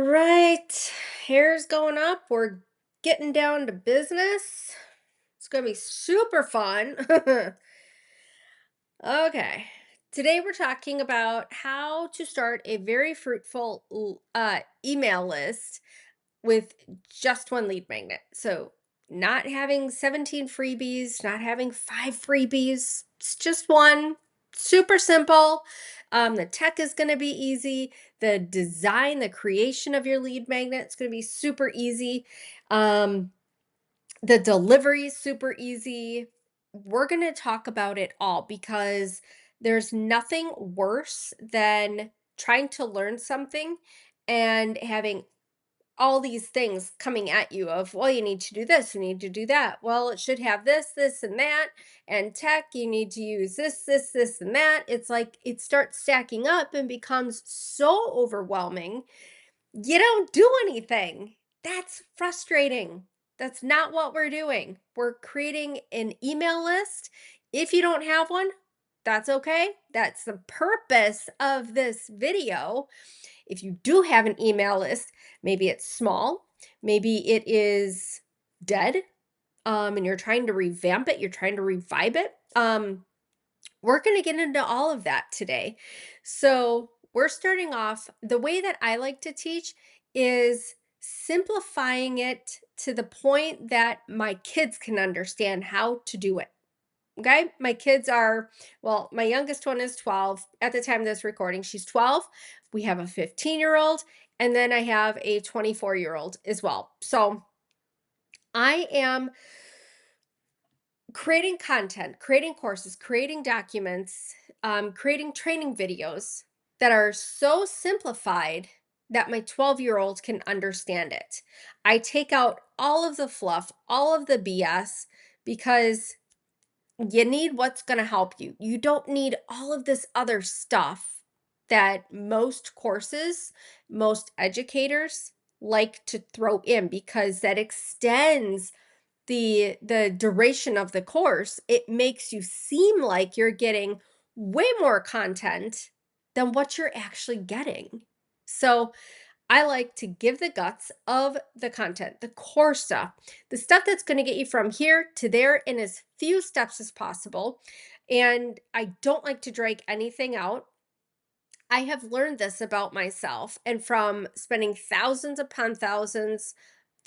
right. Hair's going up. We're getting down to business. It's going to be super fun. Okay. Today we're talking about how to start a very fruitful email list with just one lead magnet. So, not having 17 freebies, not having five freebies, it's just one. Super simple. The tech is going to be easy. The design, the creation of your lead magnet is going to be super easy. Um, the delivery is super easy. We're going to talk about it all because there's nothing worse than trying to learn something and having all these things coming at you of, well, you need to do this, you need to do that. Well, it should have this, and that. And tech, you need to use this, and that. It's like it starts stacking up and becomes so overwhelming. You don't do anything. That's frustrating. That's not what we're doing. We're creating an email list. If you don't have one, that's okay. That's the purpose of this video. If you do have an email list, maybe it's small, maybe it is dead, and you're trying to revamp it, you're trying to revive it. We're going to get into all of that today. So, we're starting off the way that I like to teach is simplifying it to the point that my kids can understand how to do it. Okay. My kids are, well, my youngest one is 12. At the time of this recording, she's 12. We have a 15-year-old, and then I have a 24-year-old as well. So I am creating content, creating courses, creating documents, creating training videos that are so simplified that my 12-year-old can understand it. I take out all of the fluff, all of the BS, because you need what's going to help you. You don't need all of this other stuff that most courses, most educators like to throw in because that extends the duration of the course. It makes you seem like you're getting way more content than what you're actually getting. So, I like to give the guts of the content, the core stuff, the stuff that's going to get you from here to there in as few steps as possible. And I don't like to drag anything out. I have learned this about myself, and from spending thousands upon thousands,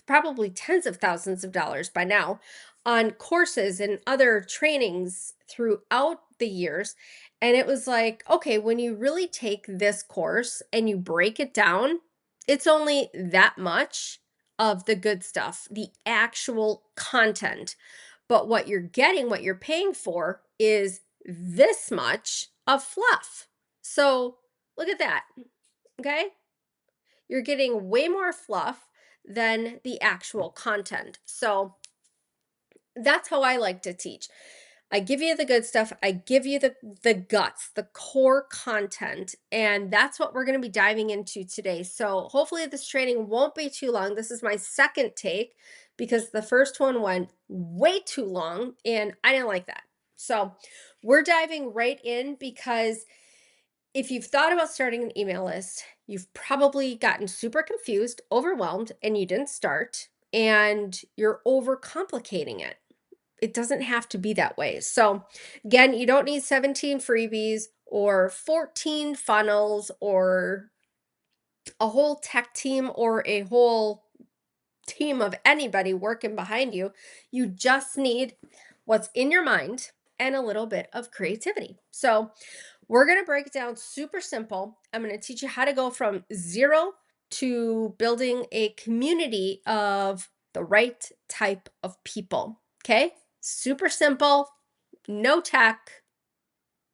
probably tens of thousands of dollars by now, on courses and other trainings throughout the years. And it was like, okay, when you really take this course and you break it down, it's only that much of the good stuff, the actual content. But what you're getting, what you're paying for, is this much of fluff. So look at that. Okay. You're getting way more fluff than the actual content. So that's how I like to teach. I give you the good stuff. I give you the guts, the core content, and that's what we're going to be diving into today. So hopefully this training won't be too long. This is my second take because the first one went way too long and I didn't like that. So we're diving right in because if you've thought about starting an email list, you've probably gotten super confused, overwhelmed, and you didn't start, and you're overcomplicating it. It doesn't have to be that way. So, again, you don't need 17 freebies or 14 funnels or a whole tech team or a whole team of anybody working behind you. You just need what's in your mind and a little bit of creativity. So, we're going to break it down super simple. I'm going to teach you how to go from zero to building a community of the right type of people. Okay? Super simple, no tech,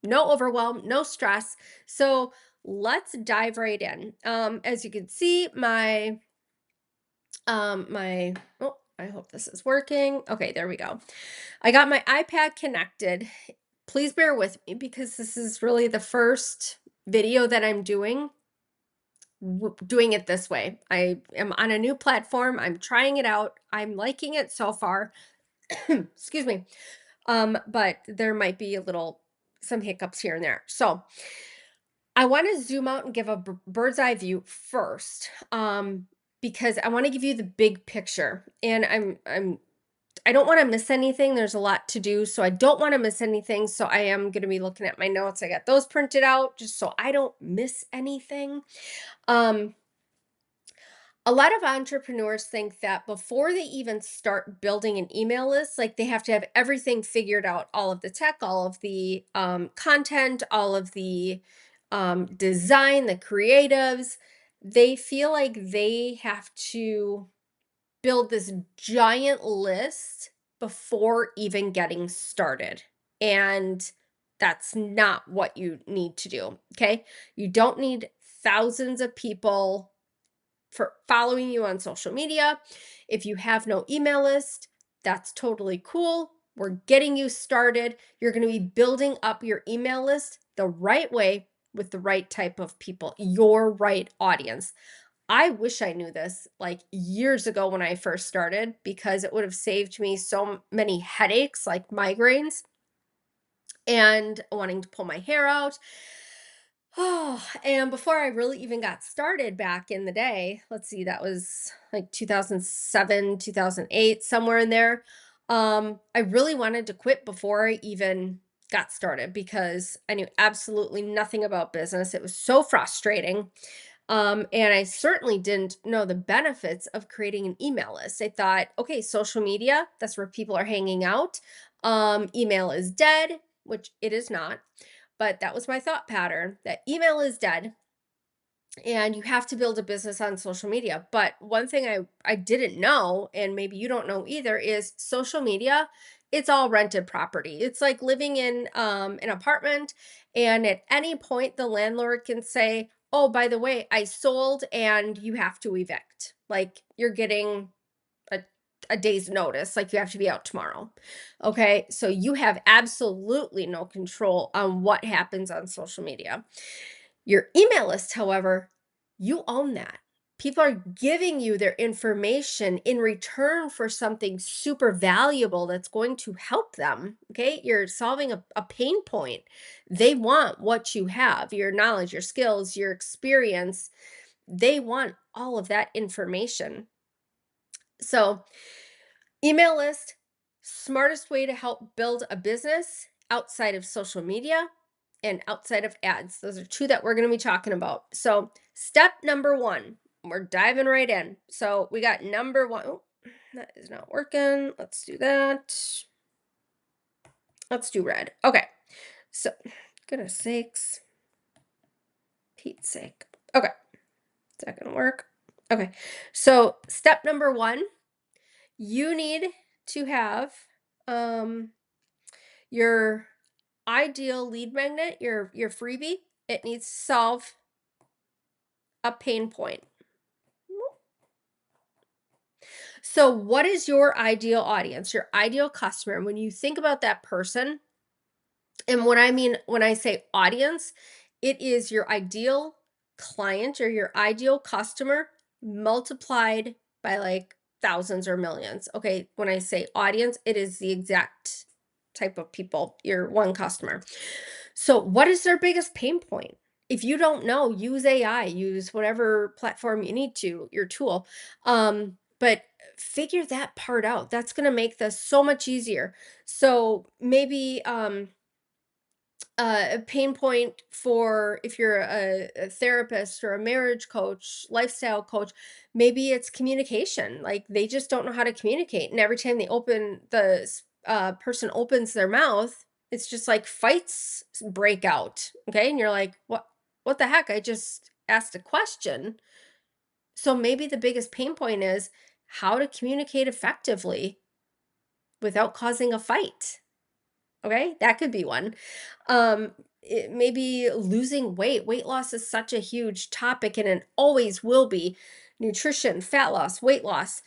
no overwhelm, no stress. So let's dive right in. As you can see, my oh, I hope this is working. Okay, there we go. I got my iPad connected. Please bear with me because this is really the first video that I'm doing it this way. I am on a new platform. I'm trying it out. I'm liking it so far. Excuse me. But there might be some hiccups here and there. So I want to zoom out and give a bird's eye view first, because I want to give you the big picture, and I don't want to miss anything. There's a lot to do, so I don't want to miss anything. So I am going to be looking at my notes. I got those printed out just so I don't miss anything. Um, a lot of entrepreneurs think that before they even start building an email list, like they have to have everything figured out, all of the tech, all of the content, all of the design, the creatives. They feel like they have to build this giant list before even getting started. And that's not what you need to do. Okay. You don't need thousands of people for following you on social media. If you have no email list, that's totally cool. We're getting you started. You're going to be building up your email list the right way with the right type of people, your right audience. I wish I knew this like years ago when I first started, because it would have saved me so many headaches like migraines and wanting to pull my hair out. Oh, and before I really even got started back in the day, let's see, that was like 2007, 2008, somewhere in there. I really wanted to quit before I even got started because I knew absolutely nothing about business. It was so frustrating. And I certainly didn't know the benefits of creating an email list. I thought, okay, social media, that's where people are hanging out. Email is dead, which it is not. But that was my thought pattern, that email is dead and you have to build a business on social media. But one thing I didn't know, and maybe you don't know either, is social media, it's all rented property. It's like living in an apartment, and at any point the landlord can say, "Oh, by the way, I sold and you have to evict." Like you're getting a a day's notice, like you have to be out tomorrow. Okay? So you have absolutely no control on what happens on social media. Your email list, however, you own that. People are giving you their information in return for something super valuable that's going to help them. Okay. You're solving a pain point. They want what you have, your knowledge, your skills, your experience. They want all of that information. So, email list, smartest way to help build a business outside of social media and outside of ads. Those are two that we're going to be talking about. So, step number one, we're diving right in. So, we got number one. Oh, that is not working. Let's do that. Let's do red. Okay. So, goodness sakes, Pete's sake. Okay. Is that going to work? Okay. So, step number one, you need to have um your ideal lead magnet, your freebie. It needs to solve a pain point. So what is your ideal audience, your ideal customer? When you think about that person, and what I mean when I say audience, it is your ideal client or your ideal customer multiplied by like thousands or millions. Okay, when I say audience, it is the exact type of people, your one customer. So, what is their biggest pain point? If you don't know, use AI, use whatever platform you need to, your tool. But figure that part out. That's going to make this so much easier. So, maybe a pain point for if you're a therapist or a marriage coach, lifestyle coach, maybe it's communication. Like they just don't know how to communicate. And every time they open person opens their mouth, it's just like fights break out. Okay. And you're like, what the heck? I just asked a question. So maybe the biggest pain point is how to communicate effectively without causing a fight. Okay, that could be one. Maybe losing weight. Weight loss is such a huge topic, and it always will be. Nutrition, fat loss, weight loss,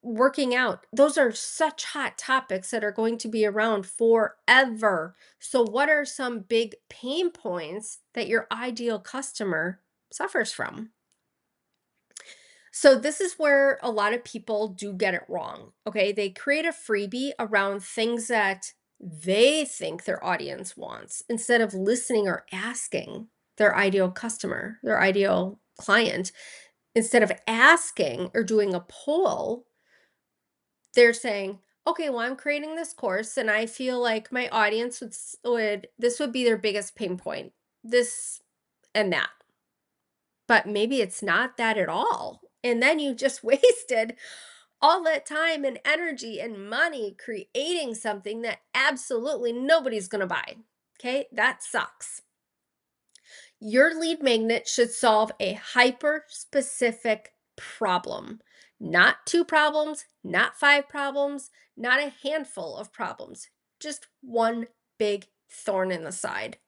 working out. Those are such hot topics that are going to be around forever. So, what are some big pain points that your ideal customer suffers from? So this is where a lot of people do get it wrong. Okay. They create a freebie around things that they think their audience wants instead of listening or asking. their ideal customer, their ideal client. Instead of asking or doing a poll, they're saying, okay, well, I'm creating this course and I feel like my audience this would be their biggest pain point, this and that. But maybe it's not that at all. And then you just wasted all that time and energy and money creating something that absolutely nobody's going to buy. Okay, that sucks. Your lead magnet should solve a hyper specific problem, not two problems, not five problems, not a handful of problems, just one big thorn in the side.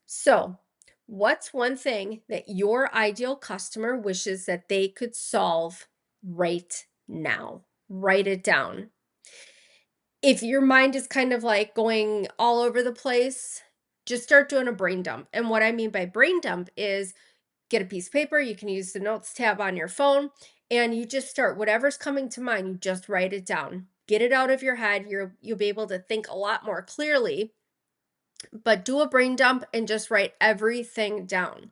So, what's one thing that your ideal customer wishes that they could solve right now? Write it down. If your mind is kind of like going all over the place, just start doing a brain dump. And what I mean by brain dump is get a piece of paper, you can use the notes tab on your phone, and you just start whatever's coming to mind, you just write it down. Get it out of your head. You'll be able to think a lot more clearly, but do a brain dump and just write everything down.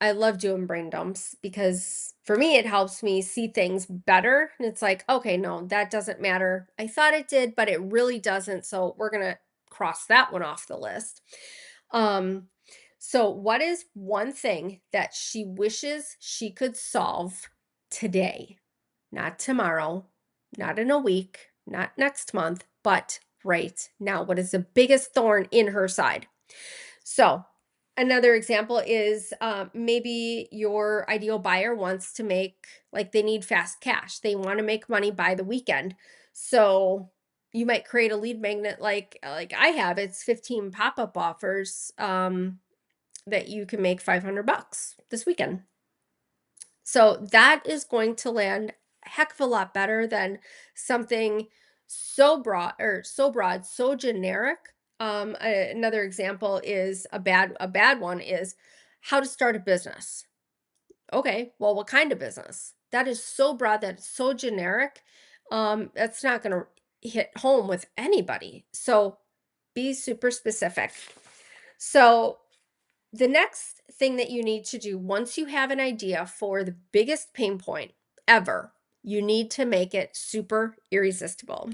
I love doing brain dumps because for me, it helps me see things better. And it's like, okay, no, that doesn't matter. I thought it did, but it really doesn't. So we're going to cross that one off the list. Um, so, what is one thing that she wishes she could solve today? Not tomorrow, not in a week, not next month, but right now. What is the biggest thorn in her side? So, another example is maybe your ideal buyer wants to make, like, they need fast cash. They want to make money by the weekend. So, you might create a lead magnet like I have. It's 15 pop-up offers that you can make 500 bucks this weekend. So that is going to land a heck of a lot better than something so broad, so generic. Another example is a bad one is how to start a business. Okay, well, what kind of business? That is so broad, that's so generic. That's not going to hit home with anybody. So be super specific. So the next thing that you need to do once you have an idea for the biggest pain point ever, you need to make it super irresistible.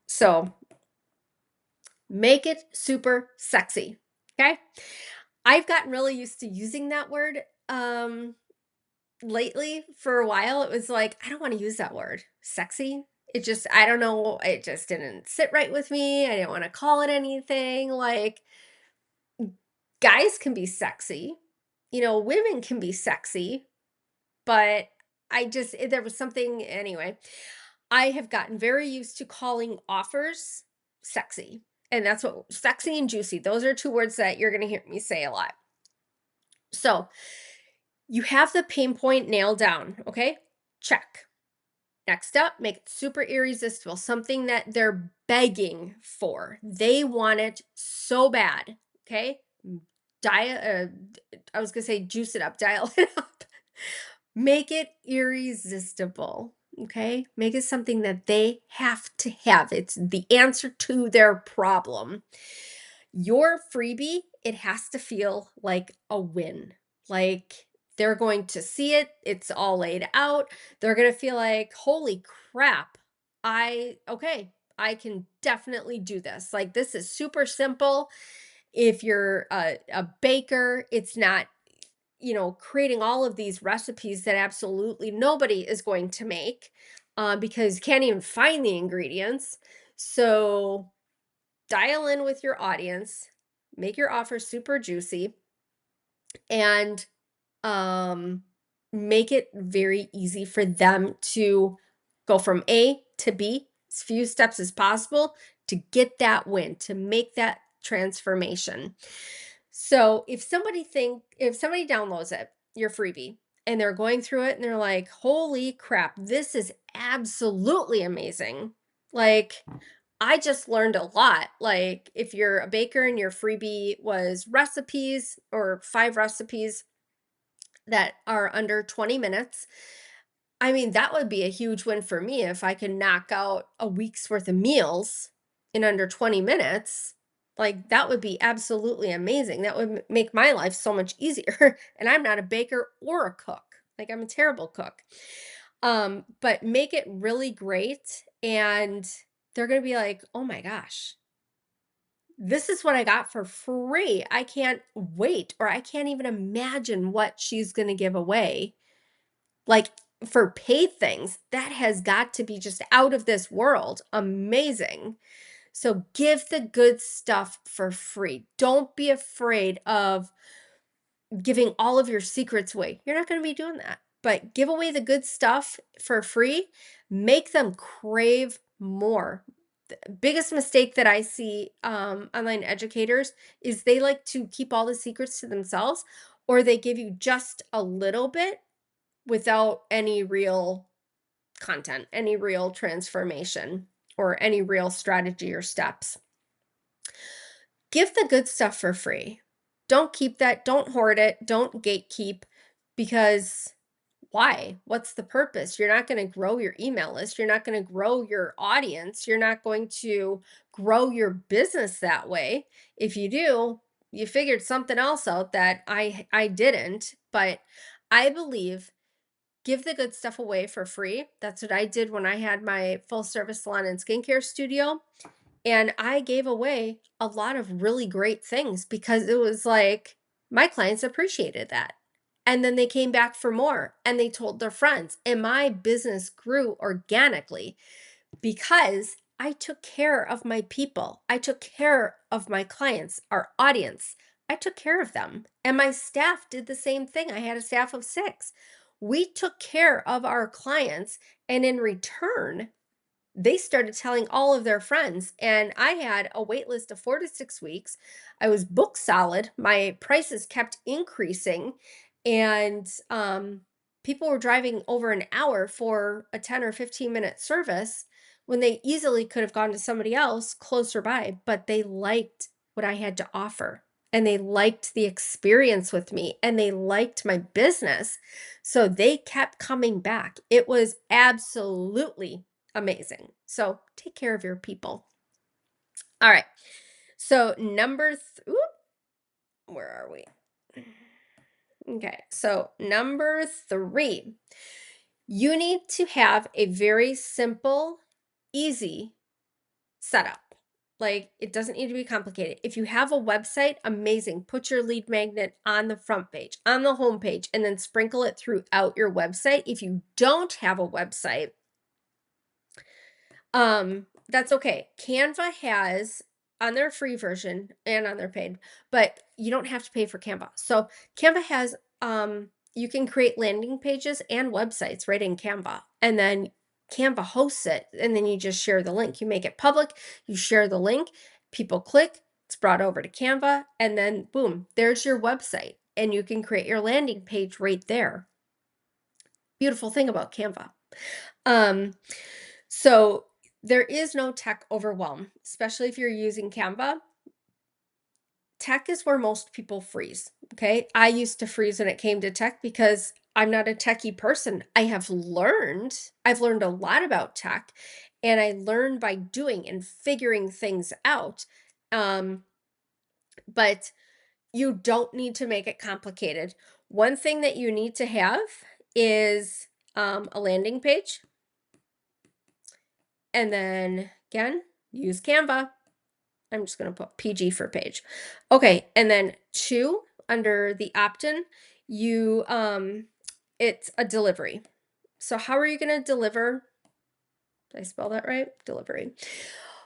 So make it super sexy. Okay. I've gotten really used to using that word lately. For a while, it was like, I don't want to use that word, sexy. It just, I don't know, it just didn't sit right with me. I didn't want to call it anything. Like, guys can be sexy, women can be sexy, but there was something anyway. I have gotten very used to calling offers sexy. And that's what sexy and juicy, those are two words that you're going to hear me say a lot. So you have the pain point nailed down. Okay. Check. Next up, make it super irresistible, something that they're begging for. They want it so bad. Okay. Dial, I was going to say juice it up, dial it up. Make it irresistible. Okay. Make it something that they have to have. It's the answer to their problem. Your freebie, it has to feel like a win. Like they're going to see it, it's all laid out. They're going to feel like, holy crap, I can definitely do this. Like this is super simple. If you're a baker, it's not, creating all of these recipes that absolutely nobody is going to make because you can't even find the ingredients. So dial in with your audience, make your offer super juicy, and um, make it very easy for them to go from A to B as few steps as possible to get that win, to make that transformation. So if somebody downloads it, your freebie, and they're going through it and they're like, holy crap, this is absolutely amazing. Like, I just learned a lot. Like, if you're a baker and your freebie was recipes or 5 recipes that are under 20 minutes, I mean, that would be a huge win for me if I could knock out a week's worth of meals in under 20 minutes. Like, that would be absolutely amazing. That would make my life so much easier. And I'm not a baker or a cook. Like, I'm a terrible cook. But make it really great, and they're gonna be like, "Oh my gosh, this is what I got for free. I can't wait, or I can't even imagine what she's gonna give away." Like, for paid things, that has got to be just out of this world. Amazing. So give the good stuff for free. Don't be afraid of giving all of your secrets away. You're not going to be doing that. But give away the good stuff for free. Make them crave more. The biggest mistake that I see online educators is they like to keep all the secrets to themselves, or they give you just a little bit without any real content, any real transformation, or any real strategy or steps. Give the good stuff for free. Don't keep that, don't hoard it, don't gatekeep, because why? What's the purpose? You're not going to grow your email list. You're not going to grow your audience. You're not going to grow your business that way. If you do, you figured something else out that I didn't, but I believe give the good stuff away for free. That's what I did when I had my full service salon and skincare studio. And I gave away a lot of really great things because it was like my clients appreciated that. And then they came back for more and they told their friends. And my business grew organically because I took care of my people. I took care of my clients, our audience. I took care of them. And my staff did the same thing. I had a staff of 6. We took care of our clients. And in return, they started telling all of their friends, and I had a wait list of 4 to 6 weeks. I was booked solid. My prices kept increasing, and people were driving over an hour for a 10 or 15-minute service when they easily could have gone to somebody else closer by, but they liked what I had to offer. And they liked the experience with me, and they liked my business. So they kept coming back. It was absolutely amazing. So take care of your people. All right. So where are we? Okay. So number 3, you need to have a very simple, easy setup. Like, it doesn't need to be complicated. If you have a website, amazing. Put your lead magnet on the front page, on the home page, and then sprinkle it throughout your website. If you don't have a website, that's okay. Canva has on their free version and on their paid, but you don't have to pay for Canva. So Canva has you can create landing pages and websites right in Canva. And then Canva hosts it, and then you just share the link. You make it public, you share the link, people click, it's brought over to Canva, and then boom, there's your website. And you can create your landing page right there. Beautiful thing about Canva. Um, so there is no tech overwhelm, especially if you're using Canva. Tech is where most people freeze. Okay. I used to freeze when it came to tech because I'm not a techie person. I've learned a lot about tech, and I learned by doing and figuring things out. Um, but you don't need to make it complicated. One thing that you need to have is a landing page. And then again, use Canva. I'm just going to put PG for page. Okay. And then 2 under the opt-in, you, it's a delivery. So how are you going to deliver? Did I spell that right? Delivery.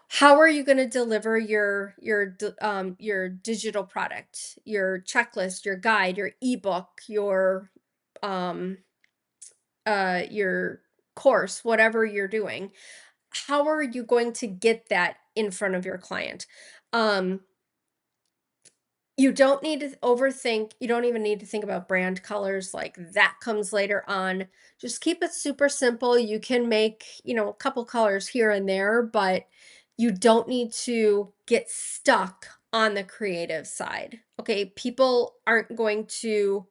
How are you going to deliver your digital product, your checklist, your guide, your ebook, um, your course, whatever you're doing? How are you going to get that in front of your client? Um, you don't need to overthink. You don't even need to think about brand colors. Like, that comes later on. Just keep it super simple. You can make, a couple colors here and there, but you don't need to get stuck on the creative side. Okay. People aren't going to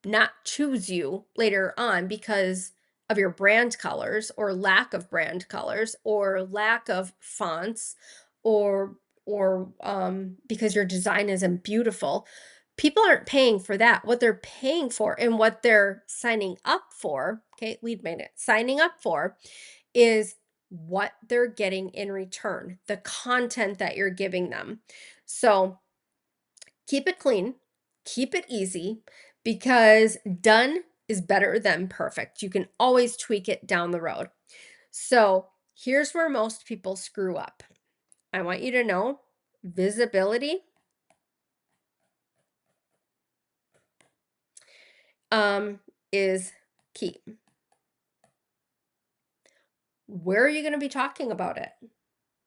not choose you later on because of your brand colors or lack of brand colors or lack of fonts or or because your design isn't beautiful. People aren't paying for that. What they're paying for and what they're signing up for, okay, lead magnet, signing up for is what they're getting in return, the content that you're giving them. So keep it clean, keep it easy, because done is better than perfect. You can always tweak it down the road. So here's where most people screw up. I want you to know visibility is key. Where are you going to be talking about it?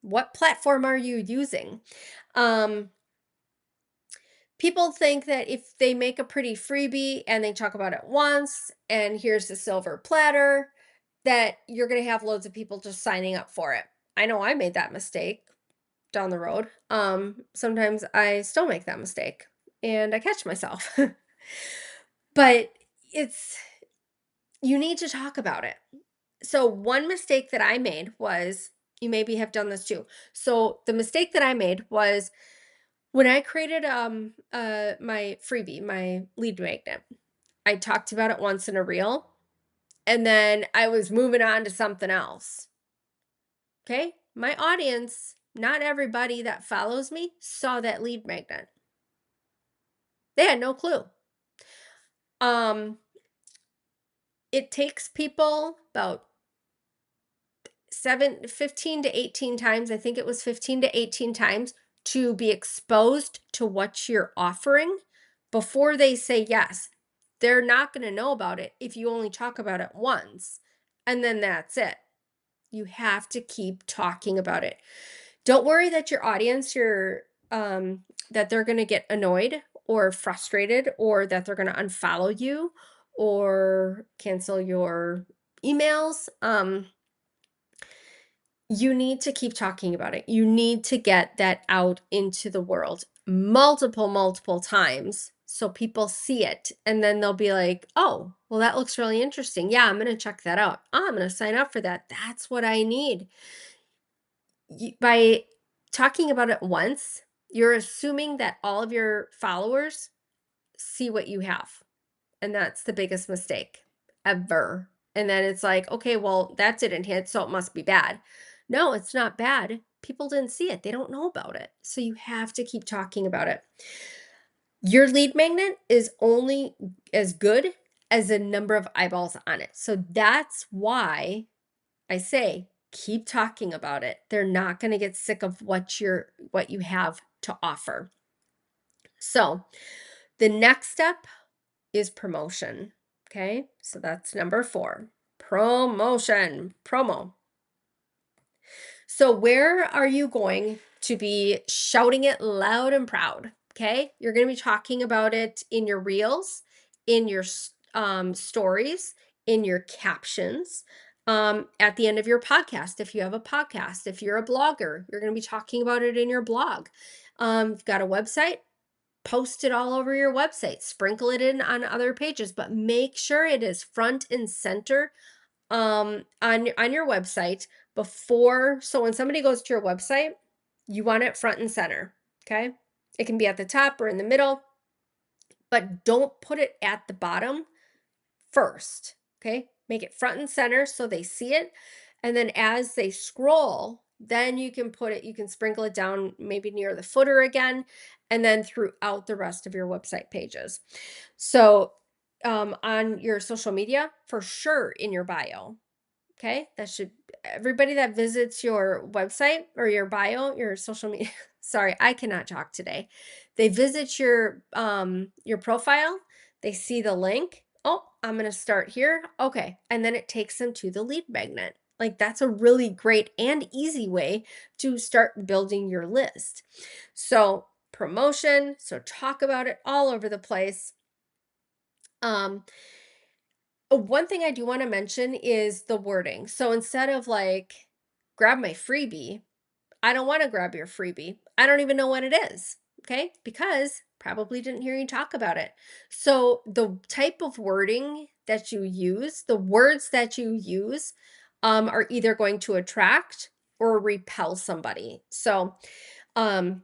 What platform are you using? Um, People think that if they make a pretty freebie and they talk about it once, and here's the silver platter, that you're going to have loads of people just signing up for it. I know I made that mistake down the road. Sometimes I still make that mistake and I catch myself. But it's you need to talk about it. So one mistake that I made was, you maybe have done this too. So the mistake that I made was when I created my freebie, my lead magnet, I talked about it once in a reel and then I was moving on to something else. Okay? My audience, not everybody that follows me saw that lead magnet. They had no clue. Um it takes people about 15 to 18 times, I think it was 15 to 18 times, to be exposed to what you're offering before they say yes. They're not going to know about it if you only talk about it once and then that's it. You have to keep talking about it. Don't worry that your audience, that they're going to get annoyed or frustrated or that they're going to unfollow you or cancel your emails. You need to keep talking about it. You need to get that out into the world multiple times so people see it and then they'll be like, "Oh, well that looks really interesting. Yeah, I'm going to check that out. Oh, I'm going to sign up for that. That's what I need." By talking about it once, you're assuming that all of your followers see what you have. And that's the biggest mistake ever. And then it's like, okay, well, that didn't hit, so it must be bad. No, it's not bad. People didn't see it. They don't know about it. So you have to keep talking about it. Your lead magnet is only as good as the number of eyeballs on it. So that's why I say keep talking about it. They're not going to get sick of what you have to offer. So, the next step is promotion. Okay? So that's number 4. Promotion, promo. So where are you going to be shouting it loud and proud? Okay? You're going to be talking about it in your reels, in your stories, in your captions, at the end of your podcast. If you have a podcast, if you're a blogger, you're going to be talking about it in your blog. You've got a website, post it all over your website, sprinkle it in on other pages, but make sure it is front and center on your website before. So when somebody goes to your website, you want it front and center. Okay, it can be at the top or in the middle, but don't put it at the bottom first. Okay, make it front and center so they see it, and then as they scroll, then you can sprinkle it down maybe near the footer again, and then throughout the rest of your website pages. So on your social media, for sure in your bio. Okay, that should, everybody that visits your website or your bio, your social media, sorry, I cannot talk today. They visit your profile, they see the link. Oh, I'm going to start here. Okay, and then it takes them to the lead magnet. Like that's a really great and easy way to start building your list. So, promotion, so talk about it all over the place. Um One thing I do want to mention is the wording. So instead of like, grab my freebie, I don't want to grab your freebie. I don't even know what it is. Okay. Because probably didn't hear you talk about it. So the type of wording that you use, the words that you use, are either going to attract or repel somebody. So Um,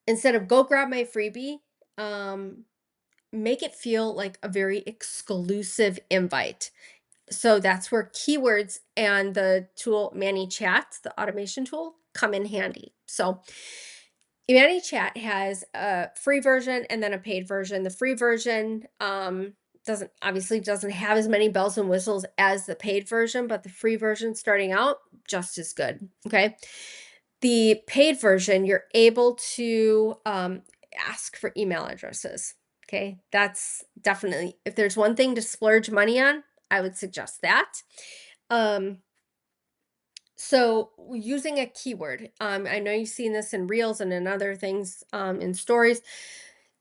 Instead of go grab my freebie, um, make it feel like a very exclusive invite. So that's where keywords and the tool ManyChat, the automation tool, come in handy. So ManyChat has a free version and then a paid version. The free version doesn't have as many bells and whistles as the paid version, but the free version starting out just as good. Okay. The paid version, you're able to ask for email addresses. Okay. That's definitely, if there's one thing to splurge money on, I would suggest that. Um, so using a keyword, I know you've seen this in reels and in other things, in stories.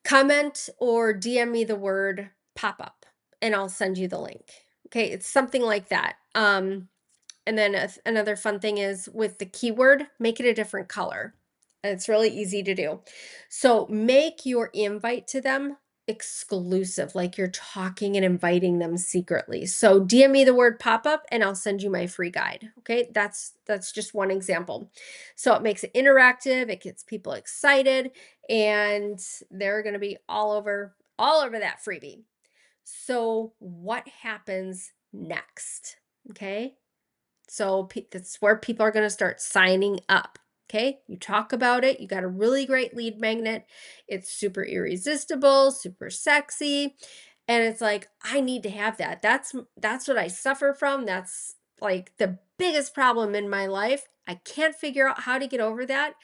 Comment or DM me the word pop up and I'll send you the link. Okay, it's something like that. And then another fun thing is with the keyword, make it a different color. It's really easy to do. So make your invite to them exclusive, like you're talking and inviting them secretly. So DM me the word pop-up and I'll send you my free guide. Okay, that's just one example. So it makes it interactive, it gets people excited, and they're going to be all over that freebie. So what happens next? Okay, so that's where people are going to start signing up. Okay. You talk about it. You got a really great lead magnet. It's super irresistible, super sexy. And it's like, I need to have that. That's what I suffer from. That's like the biggest problem in my life. I can't figure out how to get over that.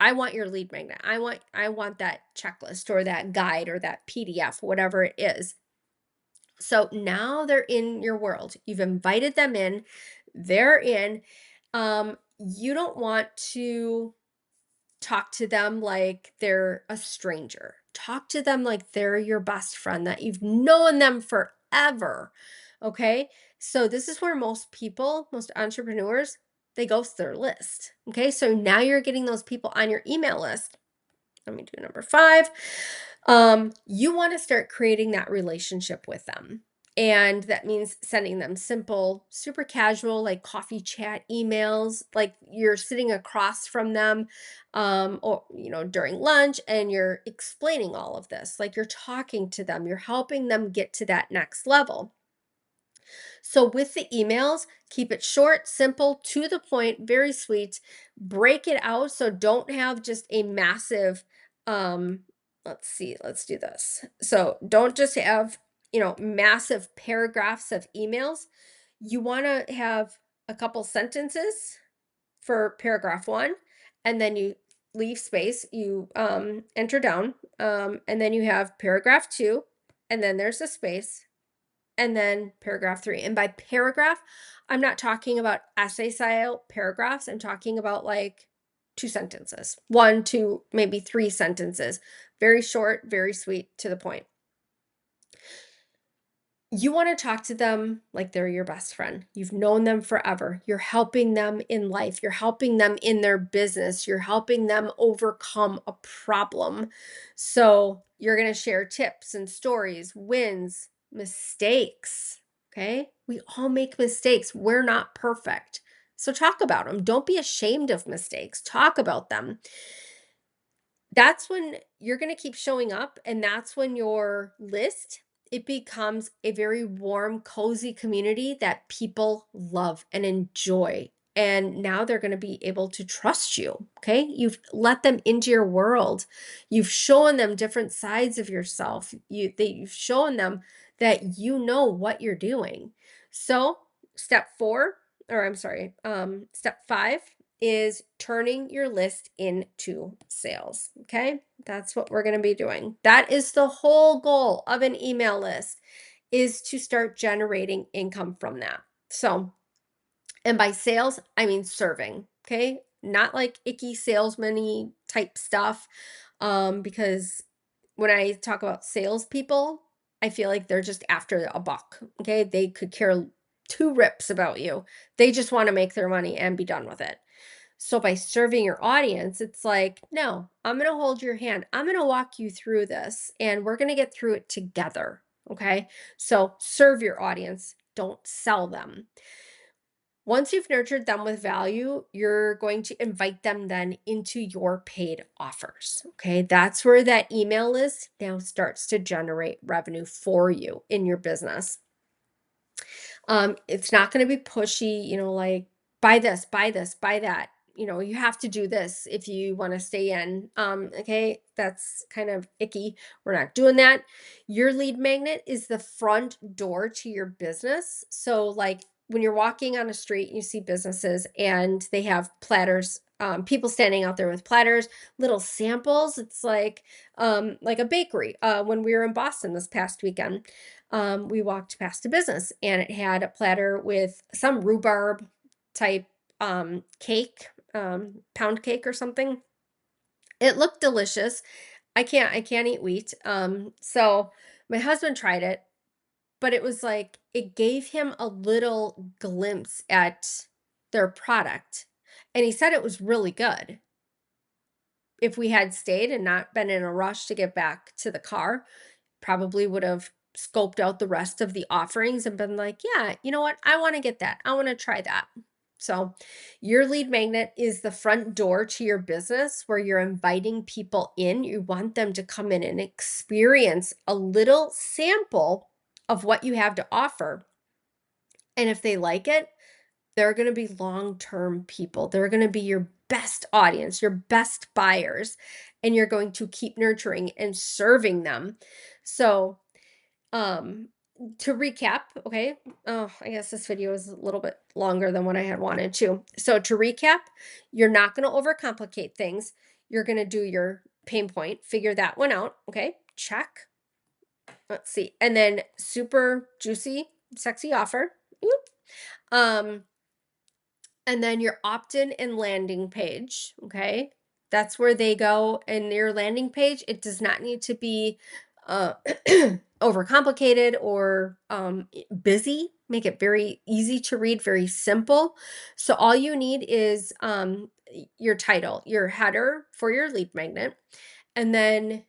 I want your lead magnet. I want that checklist or that guide or that PDF, whatever it is. So now they're in your world. You've invited them in. They're in. You don't want to talk to them like they're a stranger. Talk to them like they're your best friend, that you've known them forever. Okay? So this is where most people, most entrepreneurs, they ghost their list. Okay? So now you're getting those people on your email list. Let me do number 5. You want to start creating that relationship with them. And that means sending them simple, super casual, like coffee chat emails, like you're sitting across from them, or, during lunch, and you're explaining all of this. Like you're talking to them, you're helping them get to that next level. So with the emails, keep it short, simple, to the point, very sweet. Break it out. So don't have just a massive, let's see, let's do this. So don't just have, massive paragraphs of emails. You want to have a couple sentences for paragraph 1, and then you leave space, you enter down, and then you have paragraph 2, and then there's a space, and then paragraph 3. And by paragraph, I'm not talking about essay style paragraphs. I'm talking about like 2 sentences, 1, 2, maybe 3 sentences. Very short, very sweet, to the point. You want to talk to them like they're your best friend. You've known them forever. You're helping them in life. You're helping them in their business. You're helping them overcome a problem. So you're going to share tips and stories, wins, mistakes. Okay. We all make mistakes. We're not perfect. So talk about them. Don't be ashamed of mistakes. Talk about them. That's when you're going to keep showing up, and that's when your list, it becomes a very warm, cozy community that people love and enjoy. And now they're going to be able to trust you. Okay, you've let them into your world. You've shown them different sides of yourself. You've shown them that you know what you're doing. So step 4, or I'm sorry, step 5 is turning your list into sales. Okay. That's what we're going to be doing. That is the whole goal of an email list, is to start generating income from that. So, and by sales, I mean serving. Okay. Not like icky salesman-y type stuff. Because when I talk about salespeople, I feel like they're just after a buck. Okay. They could care 2 rips about you. They just want to make their money and be done with it. So by serving your audience, it's like, no, I'm going to hold your hand. I'm going to walk you through this and we're going to get through it together. Okay. So serve your audience, don't sell them. Once you've nurtured them with value, you're going to invite them then into your paid offers. Okay. That's where that email list now starts to generate revenue for you in your business. It's not going to be pushy, like buy this, buy this, buy that. You have to do this if you want to stay in. Okay, that's kind of icky. We're not doing that. Your lead magnet is the front door to your business. So, like when you're walking on a street, you see businesses and they have platters. People standing out there with platters, little samples. It's like a bakery. When we were in Boston this past weekend, we walked past a business and it had a platter with some rhubarb type cake, pound cake or something. It looked delicious. I can't eat wheat. So my husband tried it, but it was like it gave him a little glimpse at their product. And he said it was really good. If we had stayed and not been in a rush to get back to the car, probably would have scoped out the rest of the offerings and been like, yeah, you know what? I want to get that. I want to try that. So, your lead magnet is the front door to your business where you're inviting people in. You want them to come in and experience a little sample of what you have to offer. And if they like it, they're going to be long-term people. They're going to be your best audience, your best buyers, and you're going to keep nurturing and serving them. So, um, to recap, okay? Oh, I guess this video is a little bit longer than what I had wanted to. So, to recap, you're not going to overcomplicate things. You're going to do your pain point, figure that one out, okay? Check. Let's see. And then super juicy, sexy offer. Oop. Um, and then your opt-in and landing page, okay? That's where they go. And your landing page, it does not need to be uh overcomplicated or busy. Make it very easy to read, very simple. So all you need is your title, your header for your lead magnet, and then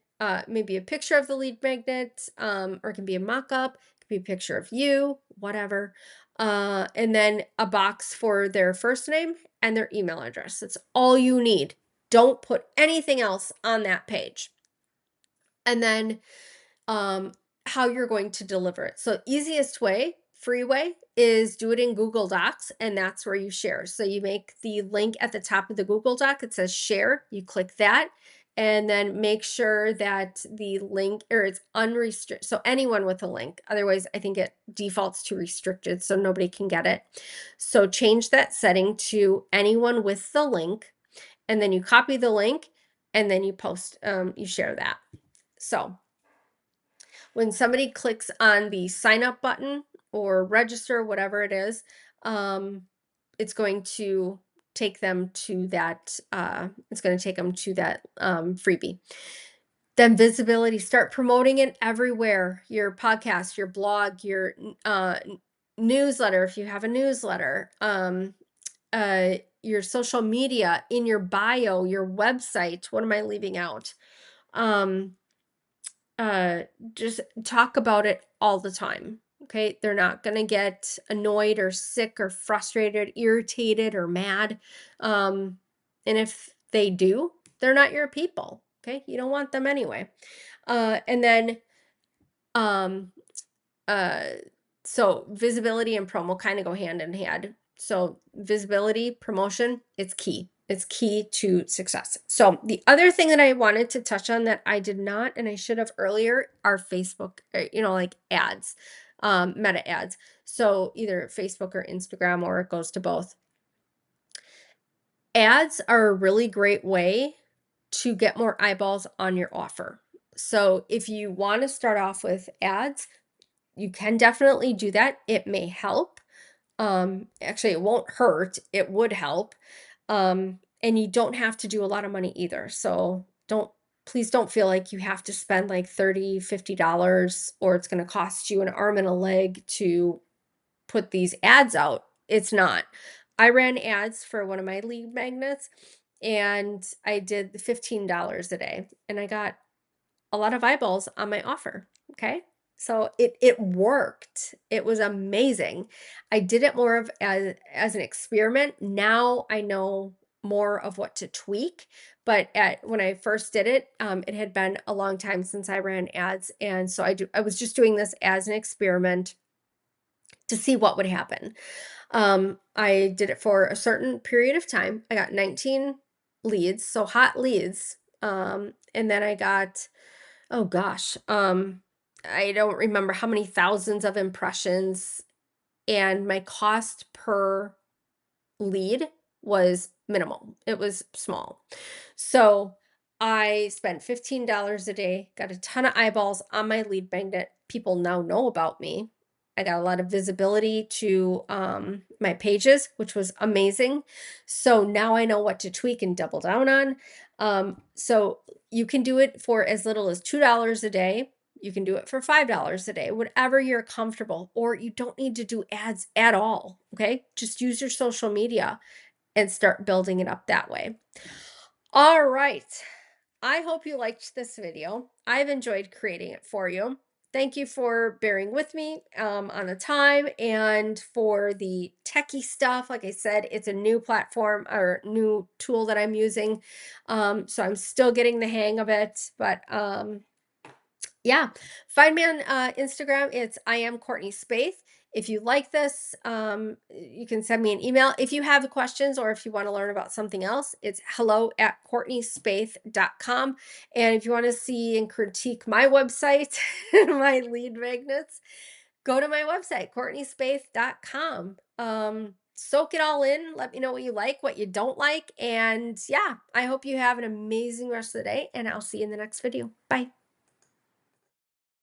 maybe a picture of the lead magnet, or it can be a mock-up, it could be a picture of you, whatever. And then a box for their first name and their email address. That's all you need. Don't put anything else on that page. And then how you're going to deliver it. So easiest way, free way, is do it in Google Docs, and that's where you share. So you make the link at the top of the Google Doc. It says share. You click that, and then make sure that the link or it's unrestricted. So anyone with a link. Otherwise, I think it defaults to restricted, so nobody can get it. So change that setting to anyone with the link, and then you copy the link, and then you post. You share that. So when somebody clicks on the sign up button or register, whatever it is, um, it's going to take them to that. It's going to take them to that freebie. Then visibility, start promoting it everywhere. Your podcast, your blog, your newsletter, if you have a newsletter, your social media, in your bio, your website. What am I leaving out? Um, uh just talk about it all the time. Okay, they're not going to get annoyed or sick or frustrated, irritated or mad. And if they do, they're not your people. Okay, you don't want them anyway. And then um uh so visibility and promo kind of go hand in hand. So visibility, promotion, it's key. It's key to success. So the other thing that I wanted to touch on that I did not, and I should have earlier, are Facebook, like ads, meta ads. So either Facebook or Instagram, or it goes to both. Ads are a really great way to get more eyeballs on your offer. So if you want to start off with ads, you can definitely do that. It may help. Actually, it won't hurt. It would help. And you don't have to do a lot of money either. So please don't feel like you have to spend like $30, $50, or it's going to cost you an arm and a leg to put these ads out. It's not. I ran ads for one of my lead magnets, and I did $15 a day, and I got a lot of eyeballs on my offer. Okay. So it worked. It was amazing. I did it more of as an experiment. Now I know more of what to tweak, but at when I first did it, it had been a long time since I ran ads, and so I was just doing this as an experiment to see what would happen. I did it for a certain period of time. I got 19 leads, so hot leads. And then I got, oh gosh, I don't remember how many thousands of impressions, and my cost per lead was minimal. It was small. So I spent $15 a day, got a ton of eyeballs on my lead magnet. People now know about me. I got a lot of visibility to my pages, which was amazing. So now I know what to tweak and double down on. So you can do it for as little as $2 a day. You can do it for $5 a day, whatever you're comfortable, or you don't need to do ads at all. Okay. Just use your social media and start building it up that way. All right. I hope you liked this video. I've enjoyed creating it for you. Thank you for bearing with me on the time and for the techie stuff. Like I said, it's a new platform or new tool that I'm using. So I'm still getting the hang of it. But yeah, find me on Instagram. It's I am Courtney Spaeth. If you like this, you can send me an email. If you have questions or if you want to learn about something else, it's hello@courtneyspaeth.com. And if you want to see and critique my website, my lead magnets, go to my website, courtneyspaeth.com. Soak it all in. Let me know what you like, what you don't like. And yeah, I hope you have an amazing rest of the day, and I'll see you in the next video. Bye.